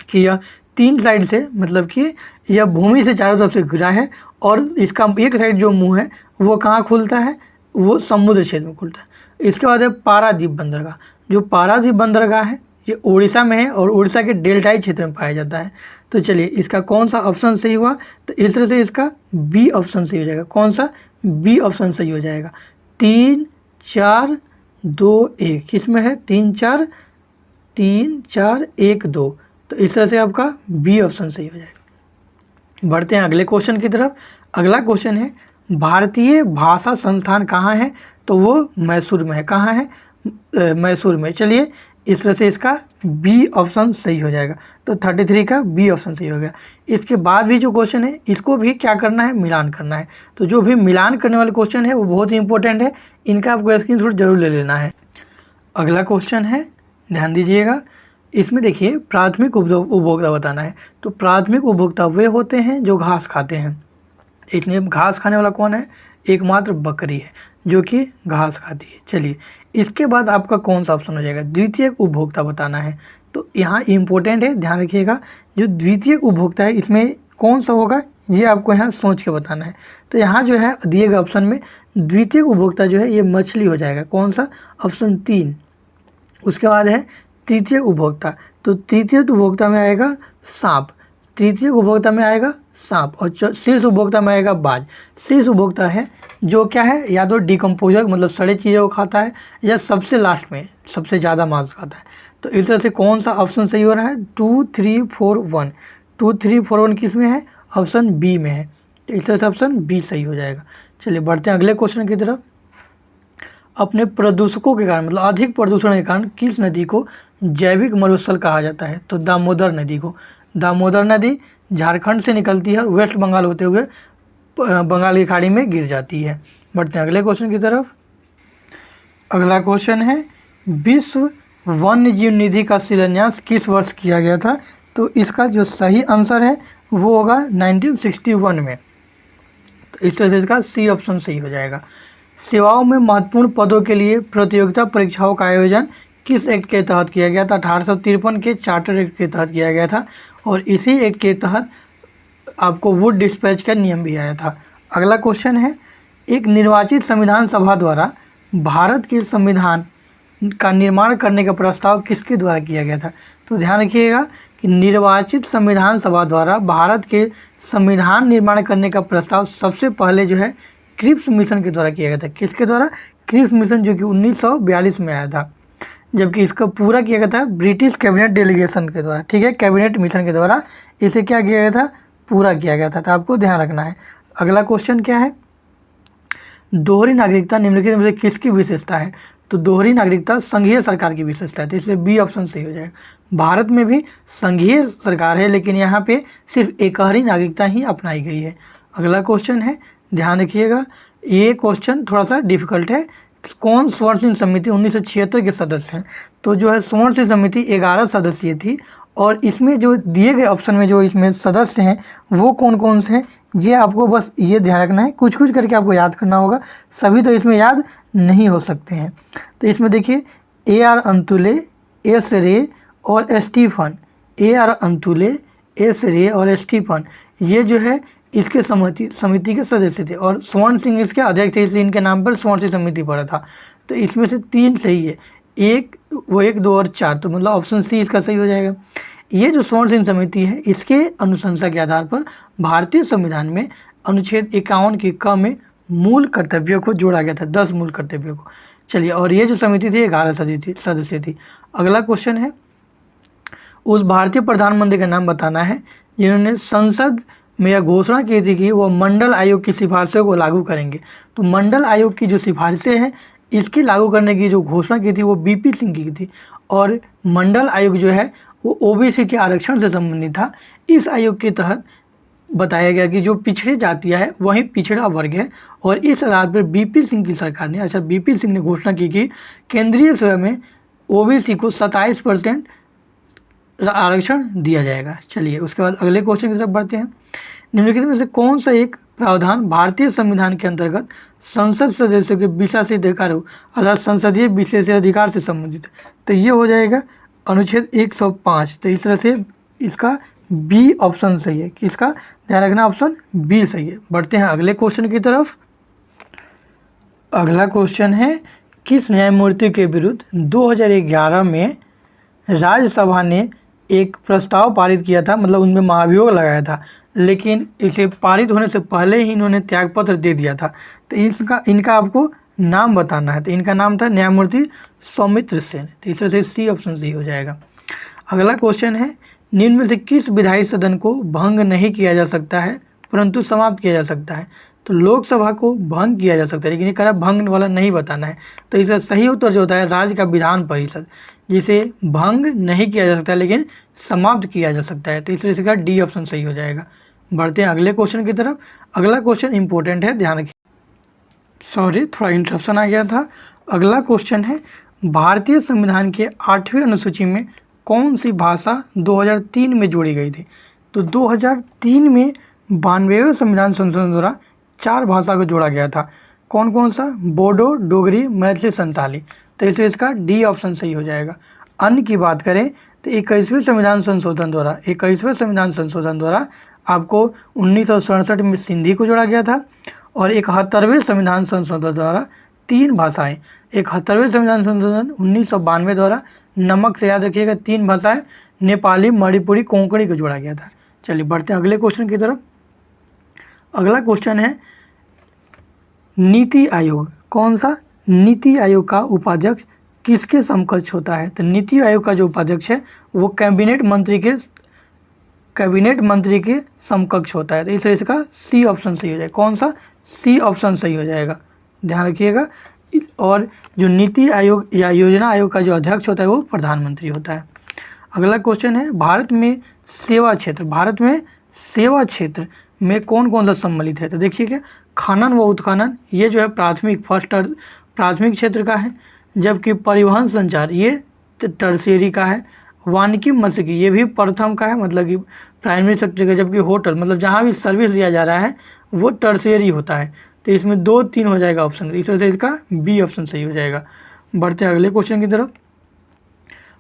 Speaker 1: कि यह 3 साइड से, मतलब कि यह भूमि से चारों तरफ से घिरा है और इसका एक साइड जो मुंह है वो कहाँ खुलता है? वो समुद्र क्षेत्र में खुलता है। इसके बाद है पारादीप बंदरगाह। जो पारादीप बंदरगाह है ये उड़ीसा में है और उड़ीसा के डेल्टाई क्षेत्र में पाया जाता है। तो चलिए इसका कौन सा ऑप्शन सही हुआ? तो इस तरह से इसका बी ऑप्शन सही हो जाएगा। कौन सा? बी ऑप्शन सही हो जाएगा। 3 4 2 1 किसमें है? 3 4 1 2। तो इस तरह से आपका बी ऑप्शन सही हो जाएगा। बढ़ते हैं अगले क्वेश्चन की तरफ। अगला क्वेश्चन है, भारतीय भाषा संस्थान कहाँ है? तो वो मैसूर में है। कहाँ है? मैसूर में। चलिए इस तरह से इसका बी ऑप्शन सही हो जाएगा। तो 33 का बी ऑप्शन सही हो गया। इसके बाद भी जो क्वेश्चन है इसको भी क्या करना है? मिलान करना है। तो जो भी मिलान करने वाले क्वेश्चन है वो बहुत ही इंपॉर्टेंट है, इनका आपको स्क्रीनशॉट जरूर ले लेना है। अगला क्वेश्चन है, ध्यान दीजिएगा, इसमें देखिए प्राथमिक उपभोक्ता बताना है। तो प्राथमिक उपभोक्ता वे होते हैं जो घास खाते हैं। इसमें घास खाने वाला कौन है? एकमात्र बकरी है जो कि घास खाती है। चलिए इसके बाद आपका कौन सा ऑप्शन हो जाएगा? द्वितीय उपभोक्ता बताना है। तो यहाँ इम्पोर्टेंट है, ध्यान रखिएगा, जो द्वितीय उपभोक्ता है इसमें कौन सा होगा ये आपको यहाँ सोच के बताना है। तो यहाँ जो है दिए गए ऑप्शन में द्वितीय उपभोक्ता जो है ये मछली हो जाएगा। कौन सा? ऑप्शन 3। उसके बाद है तृतीय उपभोक्ता। तो तृतीय उपभोक्ता में आएगा सांप। तृतीय उपभोक्ता में आएगा सांप और शीर्ष उपभोक्ता में आएगा बाज। शीर्ष उपभोक्ता है जो क्या है, या तो डिकम्पोजर मतलब सड़े चीज़ों को खाता है, या सबसे लास्ट में सबसे ज़्यादा मांस खाता है। तो इस तरह से कौन सा ऑप्शन सही हो रहा है, 2 3 4 1। 2 3 4 1 किस में है, ऑप्शन बी में है। तो इस तरह से ऑप्शन बी सही हो जाएगा। चलिए बढ़ते हैं अगले क्वेश्चन की तरफ। अपने प्रदूषकों के कारण मतलब अधिक प्रदूषण के कारण किस नदी को जैविक मरुस्थल कहा जाता है, तो दामोदर नदी को। दामोदर नदी झारखंड से निकलती है और वेस्ट बंगाल होते हुए बंगाल की खाड़ी में गिर जाती है। बढ़ते हैं अगले क्वेश्चन की तरफ। अगला क्वेश्चन है, विश्व वन्य जीव निधि का शिलान्यास किस वर्ष किया गया था, तो इसका जो सही आंसर है वो होगा 1961 में। तो इस तरह से इसका सी ऑप्शन सही हो जाएगा। सेवाओं में महत्वपूर्ण पदों के लिए प्रतियोगिता परीक्षाओं का आयोजन किस एक्ट के तहत किया गया था, 1853 के चार्टर एक्ट के तहत किया गया था और इसी एक्ट के तहत आपको वुड डिस्पैच का नियम भी आया था। अगला क्वेश्चन है, एक निर्वाचित संविधान सभा द्वारा भारत के संविधान का निर्माण करने का प्रस्ताव किसके द्वारा किया गया था, तो ध्यान रखिएगा कि निर्वाचित संविधान सभा द्वारा भारत के संविधान निर्माण करने का प्रस्ताव सबसे पहले जो है क्रिप्स मिशन के द्वारा किया गया था। किसके द्वारा, क्रिप्स मिशन, जो कि 1942 में आया था, जबकि इसका पूरा किया गया था ब्रिटिश कैबिनेट डेलीगेशन के द्वारा। ठीक है, कैबिनेट मिशन के द्वारा इसे क्या किया गया था, पूरा किया गया था। तो आपको ध्यान रखना है। अगला क्वेश्चन क्या है, दोहरी नागरिकता निम्नलिखित में से किसकी विशेषता है, तो दोहरी नागरिकता संघीय सरकार की विशेषता है। तो इसलिए बी ऑप्शन सही हो जाएगा। भारत में भी संघीय सरकार है लेकिन यहाँ पे सिर्फ एकहरी नागरिकता ही अपनाई गई है। अगला क्वेश्चन है, ध्यान रखिएगा, ये क्वेश्चन थोड़ा सा डिफिकल्ट है। कौन स्वर्ण सिंह समिति 1976 के सदस्य हैं, तो जो है स्वर्ण सिंह समिति 11 सदस्यीय थी और इसमें जो दिए गए ऑप्शन में जो इसमें सदस्य हैं वो कौन कौन से हैं, ये आपको बस ये ध्यान रखना है। कुछ कुछ करके आपको याद करना होगा, सभी तो इसमें याद नहीं हो सकते हैं। तो इसमें देखिए AR अंतुले, एस रे और स्टीफन। AR अंतुले, एस रे और स्टीफन ये जो है इसके समिति के सदस्य थे और स्वर्ण सिंह इसके अध्यक्ष थे, इसलिए इनके नाम पर स्वर्ण सिंह समिति पड़ा था। तो इसमें से 3 सही है, 1 2 और 4, तो मतलब ऑप्शन सी इसका सही हो जाएगा। ये जो स्वर्ण सिंह समिति है इसके अनुशंसा के आधार पर भारतीय संविधान में अनुच्छेद 51 के क में मूल कर्तव्यों को जोड़ा गया था, 10 मूल कर्तव्यों को। चलिए, और ये जो समिति थी 11 सदस्य थी। अगला क्वेश्चन है, उस भारतीय प्रधानमंत्री का नाम बताना है जिन्होंने संसद में यह घोषणा की थी कि वो मंडल आयोग की सिफारिशों को लागू करेंगे। तो मंडल आयोग की जो सिफारिशें हैं इसकी लागू करने की जो घोषणा की थी वो बीपी सिंह की थी और मंडल आयोग जो है वो ओबीसी के आरक्षण से संबंधित था। इस आयोग के तहत बताया गया कि जो पिछड़ी जातियाँ है वही पिछड़ा वर्ग है और इस आधार पर बीपी सिंह की सरकार ने बीपी सिंह ने घोषणा की कि केंद्रीय सेवा में ओबीसी को 27% आरक्षण दिया जाएगा। चलिए, उसके बाद अगले क्वेश्चन की तरफ बढ़ते हैं। निम्नलिखित में से कौन सा एक प्रावधान भारतीय संविधान के अंतर्गत संसद सदस्यों के विशेषाधिकारों अर्थात संसदीय विशेषाधिकार से संबंधित है, तो ये हो जाएगा अनुच्छेद 105। तो इस तरह से इसका बी ऑप्शन सही है, कि इसका ध्यान रखना, ऑप्शन बी सही है। बढ़ते हैं अगले क्वेश्चन की तरफ। अगला क्वेश्चन है, किस न्यायमूर्ति के विरुद्ध 2011 में राज्यसभा ने एक प्रस्ताव पारित किया था, मतलब उनमें महाभियोग लगाया था, लेकिन इसे पारित होने से पहले ही इन्होंने त्यागपत्र दे दिया था। तो इनका आपको नाम बताना है। तो इनका नाम था न्यायमूर्ति सौमित्र सेन। तो इस तरह से सी ऑप्शन सही हो जाएगा। अगला क्वेश्चन है, निम्न में से किस विधायी सदन को भंग नहीं किया जा सकता है परंतु समाप्त किया जा सकता है, तो लोकसभा को भंग किया जा सकता है लेकिन ये कह रहा भंग वाला नहीं बताना है। तो इसका सही उत्तर जो होता है राज्य का विधान परिषद, जिसे भंग नहीं किया जा सकता लेकिन समाप्त किया जा सकता है। तो इस तरह से का डी ऑप्शन सही हो जाएगा। बढ़ते हैं अगले क्वेश्चन की तरफ। अगला क्वेश्चन इंपॉर्टेंट है, ध्यान रखिए। सॉरी, थोड़ा इंटरप्शन आ गया था। अगला क्वेश्चन है, भारतीय संविधान के 8वीं अनुसूची में कौन सी भाषा 2003 में जोड़ी गई थी, तो 2003 में 92वें संविधान संशोधन द्वारा 4 भाषा को जोड़ा गया था। कौन कौन सा, बोडो, डोगरी, मैथिली, संताली। तो इसलिए इसका डी ऑप्शन सही हो जाएगा। अन्य की बात करें तो 21वें संविधान संशोधन द्वारा आपको 1967 में सिंधी को जोड़ा गया था और 71वें संविधान संशोधन द्वारा 3 भाषाएं, 71वें संविधान संशोधन 1992 द्वारा नमक से याद रखिएगा 3 भाषाएं नेपाली, मणिपुरी, कोंकणी को जोड़ा गया था। चलिए बढ़ते हैं अगले क्वेश्चन की तरफ। अगला क्वेश्चन है नीति आयोग। कौन सा? नीति आयोग का उपाध्यक्ष किसके समकक्ष होता है? तो नीति आयोग का जो उपाध्यक्ष है वो कैबिनेट मंत्री के समकक्ष होता है। तो इस तरह इसका सी ऑप्शन सही हो जाएगा। कौन सा? सी ऑप्शन सही हो जाएगा, ध्यान रखिएगा। और जो नीति आयोग या योजना आयोग का जो अध्यक्ष होता है वो प्रधानमंत्री होता है। अगला क्वेश्चन है भारत में सेवा क्षेत्र में कौन कौन सा सम्मिलित है? तो देखिए खनन व उत्खनन ये जो है प्राथमिक क्षेत्र का है, जबकि परिवहन संचार ये टर्शियरी का है। वानिकी मत्स्यिकी ये भी प्रथम का है, मतलब कि प्राइमरी सेक्टर का, जबकि होटल मतलब जहाँ भी सर्विस दिया जा रहा है वो टर्शियरी होता है। तो इसमें 2, 3 हो जाएगा ऑप्शन, इस वजह से इसका बी ऑप्शन सही हो जाएगा। बढ़ते हैं अगले क्वेश्चन की तरफ।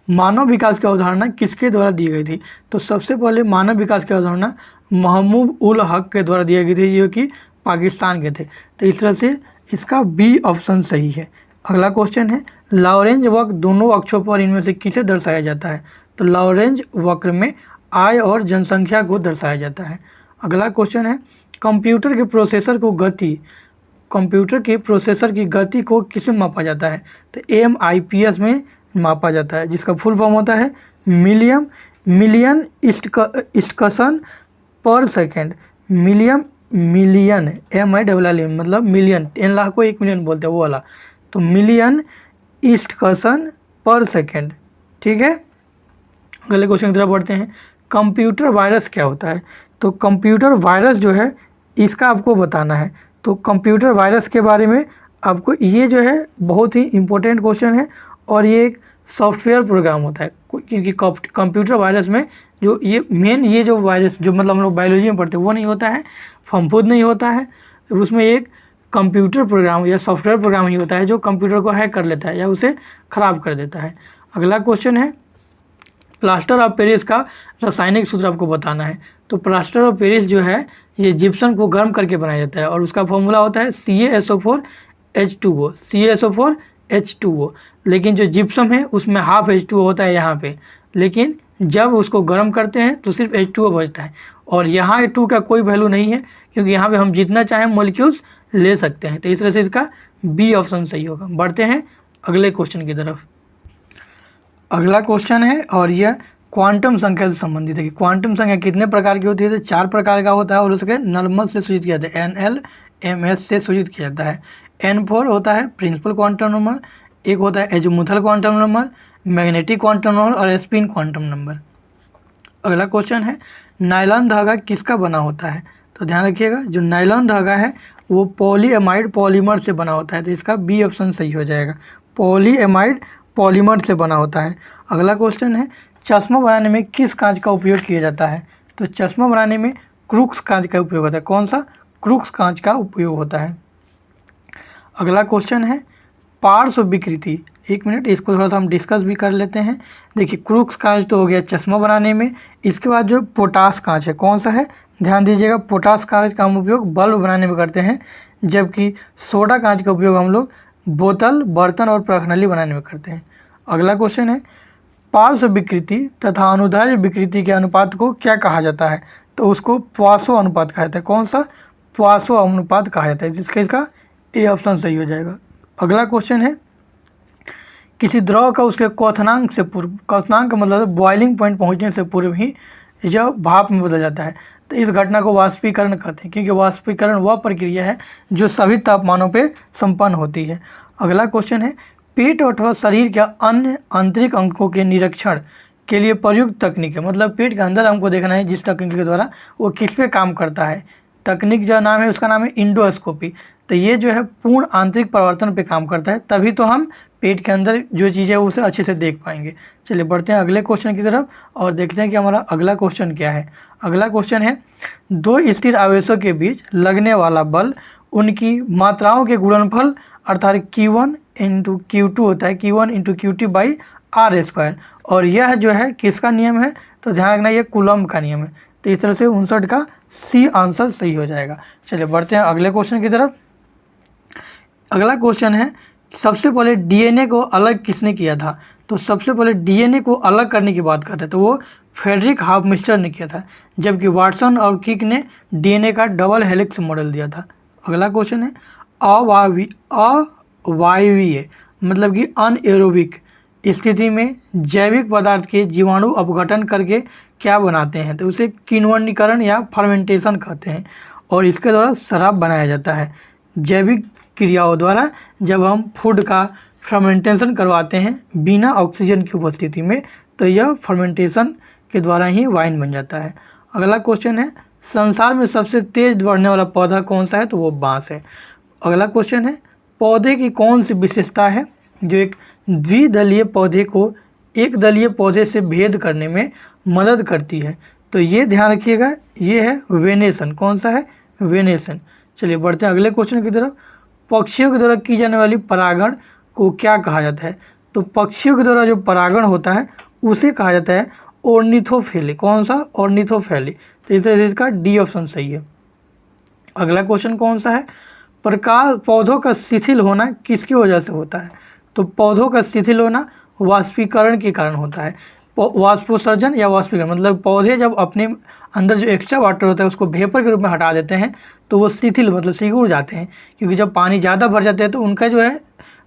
Speaker 1: मानव विकास की अवधारणा किसके द्वारा दी गई थी? तो सबसे पहले मानव विकास की अवधारणा महमूद उल हक के द्वारा दी गई थी, जो कि पाकिस्तान के थे। तो इस तरह से इसका बी ऑप्शन सही है। अगला क्वेश्चन है लॉरेंज वक्र दोनों अक्षों पर इनमें से किसे दर्शाया जाता है? तो लॉरेंज वक्र में आय और जनसंख्या को दर्शाया जाता है। अगला क्वेश्चन है कंप्यूटर के प्रोसेसर की गति को किसे मापा जाता है? तो MIPS में मापा जाता है, जिसका फुल फॉर्म होता है मिलियन इंस्ट्रक्शन पर सेकेंड। मिलियन MILLION मतलब मिलियन, 10 लाख को 1 मिलियन बोलते हैं वो वाला। तो मिलियन इंस्ट्रक्शन पर सेकेंड, ठीक है। अगले क्वेश्चन की तरफ बढ़ते हैं। कंप्यूटर वायरस क्या होता है? तो कंप्यूटर वायरस जो है इसका आपको बताना है। तो कंप्यूटर वायरस के बारे में आपको ये जो है बहुत ही इम्पोर्टेंट क्वेश्चन है, और ये एक सॉफ्टवेयर प्रोग्राम होता है, क्योंकि कंप्यूटर वायरस में जो ये जो वायरस जो मतलब हम लोग बायोलॉजी में पढ़ते हैं वो नहीं होता है, फंफूद नहीं होता है, उसमें एक कंप्यूटर प्रोग्राम या सॉफ्टवेयर प्रोग्राम ही होता है जो कंप्यूटर को हैक कर लेता है या उसे ख़राब कर देता है। अगला क्वेश्चन है प्लास्टर ऑफ पेरिस का रासायनिक सूत्र आपको बताना है। तो प्लास्टर ऑफ पेरिस जो है ये जिप्सम को गर्म करके बनाया जाता है, और उसका फॉर्मूला होता है CaSO4H2O। लेकिन जो जिप्सम है उसमें हाफ H2O होता है यहाँ पे, लेकिन जब उसको गर्म करते हैं तो सिर्फ H2O बचता है, और यहाँ 2 का कोई वैल्यू नहीं है, क्योंकि यहाँ पे हम जितना चाहें मॉलिक्यूल्स ले सकते हैं। तो इस तरह से इसका बी ऑप्शन सही होगा। बढ़ते हैं अगले क्वेश्चन की तरफ। अगला क्वेश्चन है और यह क्वांटम संख्या से संबंधित है कि क्वांटम संख्या कितने प्रकार की होती है? तो 4 प्रकार का होता है, और उसके नॉर्मल से सूचित किया जाता है, NLMS से सूचित किया जाता है। N4 होता है प्रिंसिपल क्वांटम नंबर, एक होता है azimuthal quantum number, magnetic quantum number और स्पिन क्वांटम नंबर। अगला क्वेश्चन है नायलॉन धागा किसका बना होता है? तो ध्यान रखिएगा जो नायलॉन धागा है वो पॉलीएमाइड पॉलीमर से बना होता है। तो इसका बी ऑप्शन सही हो जाएगा, पॉलीएमाइड पॉलीमर से बना होता है। अगला क्वेश्चन है चश्मा बनाने में किस कांच का उपयोग किया जाता है? तो चश्मा बनाने में क्रूक्स कांच का उपयोग होता है। कौन सा? क्रूक्स कांच का उपयोग होता है। अगला क्वेश्चन है पार्श्व विकृति। 1 मिनट, इसको थोड़ा सा हम डिस्कस भी कर लेते हैं। देखिए क्रूक्स कांच तो हो गया चश्मा बनाने में, इसके बाद जो पोटास कांच है कौन सा है? ध्यान दीजिएगा, पोटास कांच का हम उपयोग बल्ब बनाने में करते हैं, जबकि सोडा कांच का उपयोग हम लोग बोतल, बर्तन और प्रखनली बनाने में करते हैं। अगला क्वेश्चन है पार्श्व विकृति तथा अनुदैर्ध्य विकृति के अनुपात को क्या कहा जाता है? तो उसको प्वासो अनुपात कहा जाता है। कौन सा? प्वासो अनुपात कहा जाता है, जिसका इसका ए ऑप्शन सही हो जाएगा। अगला क्वेश्चन है किसी द्रव का उसके क्वथनांक से पूर्व, क्वथनांक का मतलब बॉइलिंग पॉइंट पहुंचने से पूर्व ही यह भाप में बदल जाता है। तो इस घटना को वाष्पीकरण कहते हैं, क्योंकि वाष्पीकरण वह प्रक्रिया है जो सभी तापमानों पे संपन्न होती है। अगला क्वेश्चन है पेट अथवा शरीर के अन्य आंतरिक अंगों के निरीक्षण के लिए प्रयुक्त तकनीक है। मतलब पेट के अंदर हमको देखना है जिस तकनीक के द्वारा वो किस पे काम करता है। तकनीक जो नाम है उसका नाम है इंडोस्कोपी। तो ये जो है पूर्ण आंतरिक परिवर्तन पे काम करता है, तभी तो हम पेट के अंदर जो चीज़ें है उसे अच्छे से देख पाएंगे। चलिए बढ़ते हैं अगले क्वेश्चन की तरफ और देखते हैं कि हमारा अगला क्वेश्चन क्या है। अगला क्वेश्चन है 2 स्थिर आवेशों के बीच लगने वाला बल उनकी मात्राओं के गुणनफल अर्थात Q1 × Q2 होता है, Q1 × Q2/r²। और यह जो है किसका नियम है? तो ध्यान रखना ये कूलम्ब का नियम है। तो इस तरह से 59 का सी आंसर सही हो जाएगा। चलिए बढ़ते हैं अगले क्वेश्चन की तरफ। अगला क्वेश्चन है सबसे पहले डीएनए को अलग किसने किया था? तो सबसे पहले डीएनए को अलग करने की बात कर रहे हैं, तो वो फ्रेडरिक हाफमिस्टर ने किया था, जबकि वाटसन और किक ने डीएनए का डबल हेलिक्स मॉडल दिया था। अगला क्वेश्चन है अवायवीय मतलब कि अनएरोबिक स्थिति में जैविक पदार्थ के जीवाणु अपघटन करके क्या बनाते हैं, तो उसे किण्वनीकरण या फर्मेंटेशन कहते हैं, और इसके द्वारा शराब बनाया जाता है। जैविक क्रियाओं द्वारा जब हम फूड का फर्मेंटेशन करवाते हैं बिना ऑक्सीजन की उपस्थिति में, तो यह फर्मेंटेशन के द्वारा ही वाइन बन जाता है। अगला क्वेश्चन है संसार में सबसे तेज बढ़ने वाला पौधा कौन सा है, तो वो बांस है। अगला क्वेश्चन है पौधे की कौन सी विशेषता है जो एक द्विदलीय पौधे को एक दलीय पौधे से भेद करने में मदद करती है, तो ये ध्यान रखिएगा, ये है वेनेशन। कौन सा है, वेनेशन। चलिए बढ़ते हैं अगले क्वेश्चन की तरफ। पक्षियों के द्वारा की जाने वाली परागण को क्या कहा जाता है, तो पक्षियों के द्वारा जो परागण होता है उसे कहा जाता है ऑर्निथोफेली। कौन सा, ऑर्निथोफेली। तो इस तरह से इसका डी ऑप्शन सही है। अगला क्वेश्चन कौन सा है प्रकाश पौधों का शिथिल होना किसकी वजह से होता है, तो पौधों का शिथिल होना वाष्पीकरण के कारण होता है। वाष्पोत्सर्जन या वाष्पीकरण मतलब पौधे जब अपने अंदर जो एक्स्ट्रा वाटर होता है उसको वेपर के रूप में हटा देते हैं तो वो शिथिल मतलब सिकुड़ जाते हैं, क्योंकि जब पानी ज़्यादा भर जाता है तो उनका जो है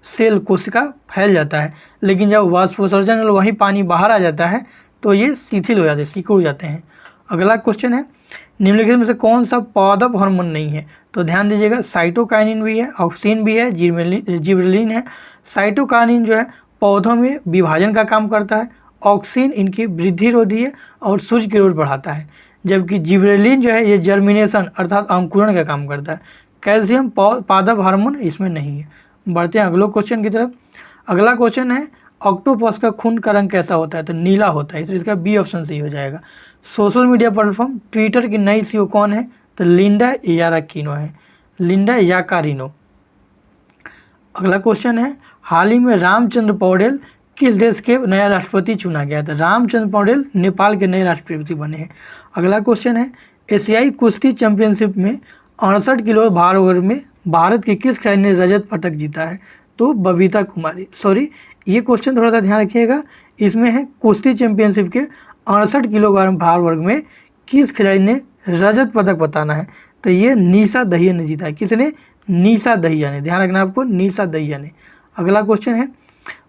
Speaker 1: सेल कोशिका फैल जाता है, लेकिन जब वाष्पोत्सर्जन और वही पानी बाहर आ जाता है तो ये शिथिल हो जाते हैं, सिकुड़ जाते हैं। अगला क्वेश्चन है निम्नलिखित में से कौन सा पादप हार्मोन नहीं है, तो ध्यान दीजिएगा साइटोकाइनिन भी है, ऑक्सिन भी है, जिबरेलिन है। साइटोकाइनिन जो है पौधों में विभाजन का काम करता है, ऑक्सिन इनकी वृद्धि रोधी है और सूर्य की रोज बढ़ाता है, जबकि जिबरेलिन जो है ये जर्मिनेशन अर्थात अंकुरण का काम करता है। कैल्शियम पादप हार्मोन इसमें नहीं है। बढ़ते हैं अगले क्वेश्चन की तरफ। अगला क्वेश्चन है ऑक्टोपस का खून का रंग कैसा होता है, तो नीला होता है, इसलिए इसका बी ऑप्शन सही हो जाएगा। सोशल मीडिया प्लेटफॉर्म ट्विटर की नई सीईओ कौन है, तो लिंडा याकारिनो है, लिंडा याकारिनो। अगला क्वेश्चन है हाल ही में रामचंद्र पौडेल किस देश के नया राष्ट्रपति चुना गया था, रामचंद्र पौडेल नेपाल के नए राष्ट्रपति बने हैं। अगला क्वेश्चन है एशियाई कुश्ती चैंपियनशिप में 68 किलो भार वर्ग में भारत के किस खिलाड़ी ने रजत पदक जीता है, तो बबीता कुमारी। सॉरी ये क्वेश्चन थोड़ा सा ध्यान रखिएगा, इसमें है कुश्ती चैंपियनशिप के 68 किलोग्राम भार वर्ग में किस खिलाड़ी ने रजत पदक बताना है, तो ये निशा दहिया ने जीता है। किसने, निशा दहिया ने, ध्यान रखना आपको, निशा दहिया ने। अगला क्वेश्चन है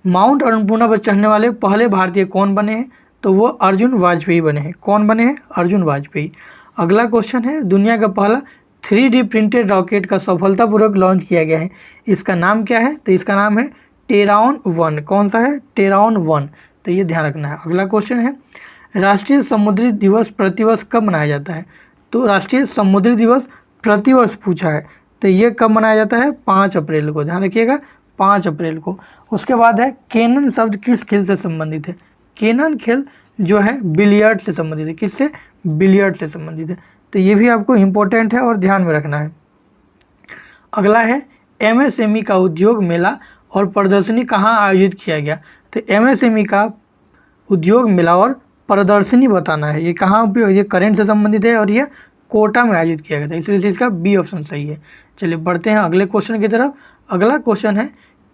Speaker 1: माउंट अन्नपूर्णा पर चढ़ने वाले पहले भारतीय कौन बने हैं, तो वो अर्जुन वाजपेयी बने हैं। कौन बने हैं, अर्जुन वाजपेयी। अगला क्वेश्चन है दुनिया का पहला 3D प्रिंटेड रॉकेट का सफलतापूर्वक लॉन्च किया गया है, इसका नाम क्या है, तो इसका नाम है टेराउन 1। कौन सा है, टेराउन 1, तो ये ध्यान रखना है। अगला क्वेश्चन है राष्ट्रीय समुद्री दिवस प्रतिवर्ष कब मनाया जाता है, तो राष्ट्रीय समुद्री दिवस प्रतिवर्ष पूछा है, तो ये कब मनाया जाता है, 5 अप्रैल को, ध्यान रखिएगा 5 अप्रैल को। उसके बाद है केनन शब्द किस खेल से संबंधित है, केनन खेल जो है बिलियर्ड से संबंधित है, किससे, बिलियर्ड से संबंधित है, तो ये भी आपको इम्पोर्टेंट है और ध्यान में रखना है। अगला है MSME का उद्योग मेला और प्रदर्शनी कहाँ आयोजित किया गया, तो MSME का उद्योग मेला और प्रदर्शनी बताना है, ये कहाँ उपयोग, ये करेंट से संबंधित है और ये कोटा में आयोजित किया गया था, इसलिए इसका बी ऑप्शन सही है। चलिए बढ़ते हैं अगले क्वेश्चन की तरफ। अगला क्वेश्चन है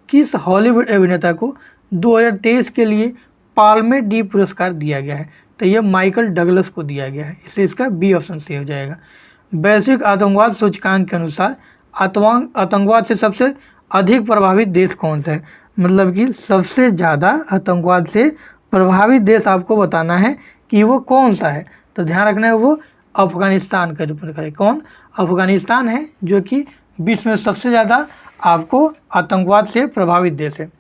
Speaker 1: किस हॉलीवुड अभिनेता को 2023 के लिए पाल्मे डी पुरस्कार दिया गया है, तो यह माइकल डगलस को दिया गया है, इसलिए इसका बी ऑप्शन सही हो जाएगा। वैश्विक आतंकवाद सूचकांक के अनुसार आतंकवाद से सबसे अधिक प्रभावित देश कौन सा है, मतलब कि सबसे ज़्यादा आतंकवाद से प्रभावित देश आपको बताना है कि वो कौन सा है, तो ध्यान रखना है वो अफगानिस्तान का रूप में है। कौन, अफगानिस्तान है जो कि विश्व में सबसे ज़्यादा आपको आतंकवाद से प्रभावित देश है।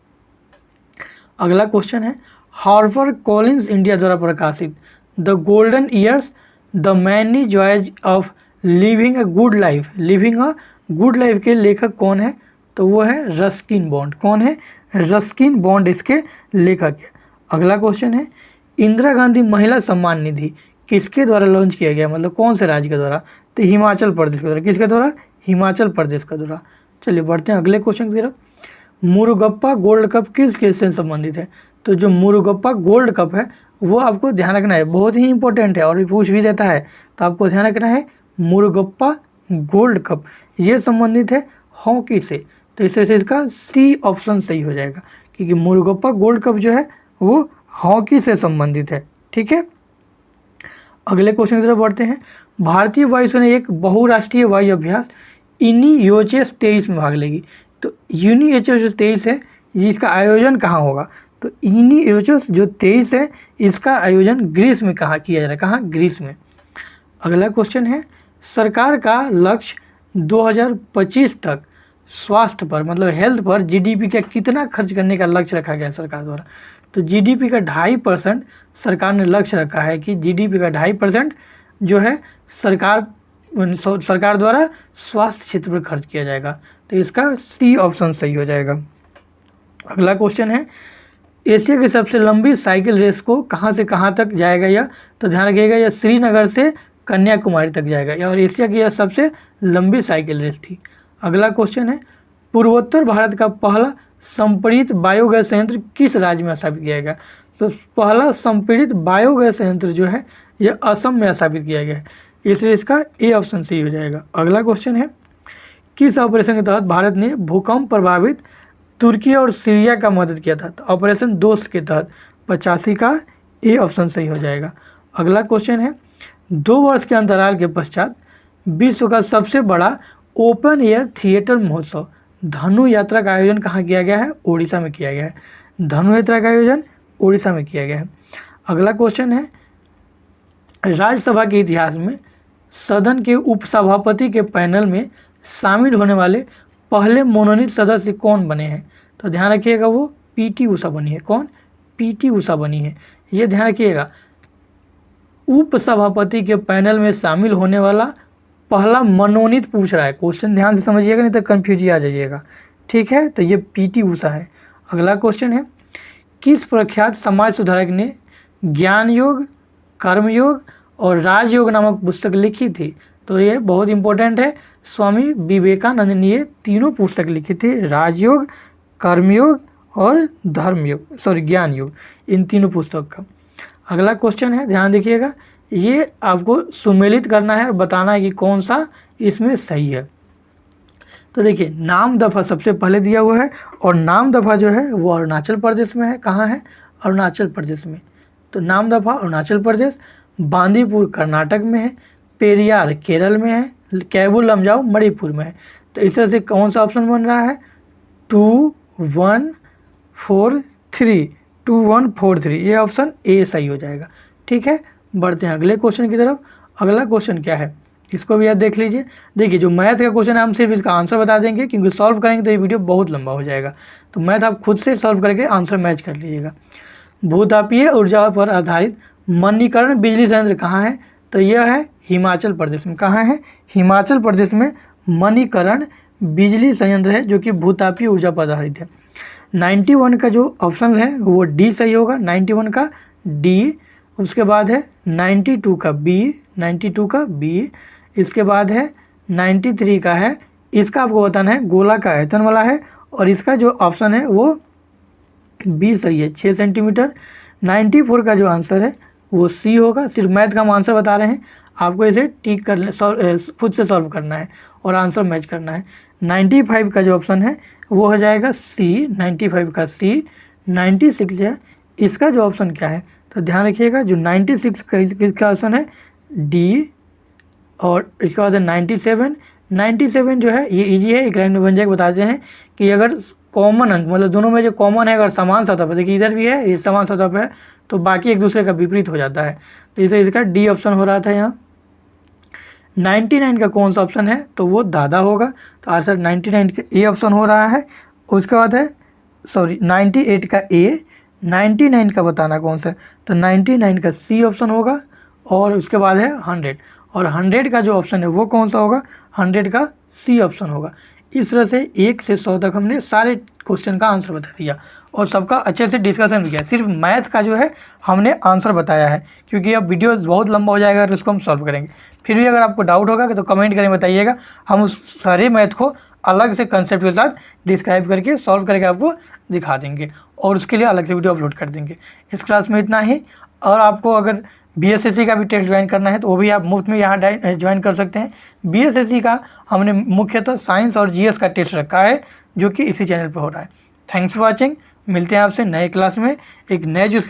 Speaker 1: अगला क्वेश्चन है हार्पर कॉलिंस इंडिया द्वारा प्रकाशित the golden years the many joys of living a good life, living a good life के लेखक कौन है, तो वो है रस्किन बॉन्ड। कौन है, रस्किन बॉन्ड इसके लेखक है। अगला क्वेश्चन है इंदिरा गांधी महिला सम्मान निधि किसके द्वारा लॉन्च किया गया, मतलब कौन से राज्य के द्वारा, तो हिमाचल प्रदेश के द्वारा। किसके द्वारा, हिमाचल प्रदेश के द्वारा। चलिए बढ़ते हैं अगले क्वेश्चन की तरफ। मुरुगप्पा गोल्ड कप किस खेल से संबंधित है, तो जो मुरुगप्पा गोल्ड कप है वो आपको ध्यान रखना है, बहुत ही इंपॉर्टेंट है और पूछ भी देता है, तो आपको ध्यान रखना है मुरुगप्पा गोल्ड कप ये संबंधित है हॉकी से, तो इस तरह से इसका सी ऑप्शन सही हो जाएगा, क्योंकि मुरुगप्पा गोल्ड कप जो है वो हॉकी से संबंधित है। ठीक है, अगले क्वेश्चन की तरफ बढ़ते हैं। भारतीय वायुसेना एक बहुराष्ट्रीय वायु अभ्यास यूनिएचएस 23 में भाग लेगी। तो यूनिएचएस 23 है, ये इसका आयोजन कहाँ होगा? तो यूनिएचएस जो 23 है इसका आयोजन ग्रीस में कहाँ किया जा रहा है? कहाँ? ग्रीस में। अगला क्वेश्चन है, सरकार का लक्ष्य 2025 तक स्वास्थ्य पर मतलब हेल्थ पर जीडीपी का कितना खर्च करने का लक्ष्य रखा गया है सरकार द्वारा? तो जीडीपी का 2.5% सरकार ने लक्ष्य रखा है कि जीडीपी का 2.5% जो है सरकार द्वारा स्वास्थ्य क्षेत्र पर खर्च किया जाएगा। तो इसका सी ऑप्शन सही हो जाएगा। अगला क्वेश्चन है, एशिया की सबसे लंबी साइकिल रेस को कहाँ से कहाँ तक जाएगा यह? तो ध्यान रखिएगा, यह श्रीनगर से कन्याकुमारी तक जाएगा और एशिया की यह सबसे लंबी साइकिल रेस थी। अगला क्वेश्चन है, पूर्वोत्तर भारत का पहला संपीड़ित बायोगैस संयंत्र किस राज्य में स्थापित किया गया? तो पहला संपीड़ित बायोगैस संयंत्र जो है यह असम में स्थापित किया गया है, इसलिए इसका ए ऑप्शन सही हो जाएगा। अगला क्वेश्चन है, किस ऑपरेशन के तहत भारत ने भूकंप प्रभावित तुर्की और सीरिया का मदद किया था? तो ऑपरेशन दोस्त के तहत 85 का ए ऑप्शन सही हो जाएगा। अगला क्वेश्चन है, 2 वर्ष के अंतराल के पश्चात विश्व का सबसे बड़ा ओपन एयर थिएटर महोत्सव धनु यात्रा का आयोजन कहाँ किया गया है? ओडिशा में किया गया है। धनु यात्रा का आयोजन ओडिशा में किया गया है। अगला क्वेश्चन है, राज्यसभा के इतिहास में सदन के उपसभापति के पैनल में शामिल होने वाले पहले मनोनीत सदस्य कौन बने हैं? तो ध्यान रखिएगा, वो पीटी उषा बनी है। कौन? पीटी उषा बनी है। ये ध्यान रखिएगा, उपसभापति के पैनल में शामिल होने वाला पहला मनोनीत पूछ रहा है। क्वेश्चन ध्यान से समझिएगा, नहीं तो कंफ्यूज आ जाइएगा। ठीक है, तो ये पीटी उषा है। अगला क्वेश्चन है, किस प्रख्यात समाज सुधारक ने ज्ञान योग, कर्मयोग और राजयोग नामक पुस्तक लिखी थी? तो ये बहुत इंपॉर्टेंट है, स्वामी विवेकानंद ने ये तीनों पुस्तक लिखी थी, राजयोग, कर्मयोग और ज्ञान योग, इन तीनों पुस्तक का। अगला क्वेश्चन है, ध्यान देखिएगा, ये आपको सुमेलित करना है और बताना है कि कौन सा इसमें सही है। तो देखिए, नाम दफ़ा सबसे पहले दिया हुआ है और नाम दफ़ा जो है वो अरुणाचल प्रदेश में है। कहाँ है? अरुणाचल प्रदेश में। तो नाम दफ़ा अरुणाचल प्रदेश, बांदीपुर कर्नाटक में है, पेरियार केरल में है, कैबुल लमजाओ मणिपुर में है। तो इस तरह से कौन सा ऑप्शन बन रहा है? 2143 ये ऑप्शन ए सही हो जाएगा। ठीक है, बढ़ते हैं अगले क्वेश्चन की तरफ। अगला क्वेश्चन क्या है, इसको भी आप देख लीजिए। देखिए, जो मैथ का क्वेश्चन है हम सिर्फ इसका आंसर बता देंगे, क्योंकि सॉल्व करेंगे तो ये वीडियो बहुत लंबा हो जाएगा। तो मैथ आप खुद से सॉल्व करके आंसर मैच कर लीजिएगा। भूतापीय ऊर्जा पर आधारित मणिकर्ण बिजली संयंत्र कहाँ है? तो यह है हिमाचल प्रदेश में। कहाँ है? हिमाचल प्रदेश में मणिकर्ण बिजली संयंत्र है, जो कि भूतापीय ऊर्जा पर आधारित है। 91 का जो ऑप्शन है वो डी सही होगा, 91 का डी। उसके बाद है 92 का बी, इसके बाद है 93 का है, इसका आपको बताना है गोला का आयतन वाला है, और इसका जो ऑप्शन है वो बी सही है, 6 सेंटीमीटर। 94 का जो आंसर है वो सी होगा। सिर्फ मैथ का हम आंसर बता रहे हैं, आपको इसे टिक कर खुद से सॉल्व करना है और आंसर मैच करना है। 95 का जो ऑप्शन है वो हो जाएगा सी, 95 का सी। 96 है, इसका जो ऑप्शन क्या है? तो ध्यान रखिएगा, जो 96 का इसका ऑप्शन है डी, और इसके बाद है 97 जो है ये इजी है, एक लाइन में बन जाएगा। बताते हैं कि अगर कॉमन अंक मतलब दोनों में जो कॉमन है, अगर समान सतह पर, देखिए इधर भी है, ये समान सतह पर है, तो बाकी एक दूसरे का विपरीत हो जाता है। तो इसे इसका डी ऑप्शन हो रहा था यहाँ। 99 का कौन सा ऑप्शन है? तो वो दादा होगा, तो आंसर 99 का ए ऑप्शन हो रहा है। उसके बाद है 98 का ए, 99 का बताना कौन सा है? तो 99 का सी ऑप्शन होगा, और उसके बाद है 100, और 100 का जो ऑप्शन है वो कौन सा होगा? 100 का सी ऑप्शन होगा। इस तरह से 1 से 100 तक हमने सारे क्वेश्चन का आंसर बता दिया और सबका अच्छे से डिस्कशन भी किया। सिर्फ मैथ का जो है हमने आंसर बताया है, क्योंकि अब वीडियो बहुत लंबा हो जाएगा और इसको हम सॉल्व करेंगे। फिर भी अगर आपको डाउट होगा तो कमेंट करें, बताइएगा। हम उस सारे मैथ को अलग से कंसेप्ट के साथ डिस्क्राइब करके सॉल्व करके आपको दिखा देंगे, और उसके लिए अलग से वीडियो अपलोड कर देंगे। इस क्लास में इतना ही, और आपको अगर बीएसएससी का भी टेस्ट ज्वाइन करना है तो वो भी आप मुफ्त में यहाँ ज्वाइन कर सकते हैं। बीएसएससी का हमने मुख्यतः साइंस और जीएस का टेस्ट रखा है, जो कि इसी चैनल पर हो रहा है। Thanks for watching. मिलते हैं आपसे नए क्लास में एक नए जो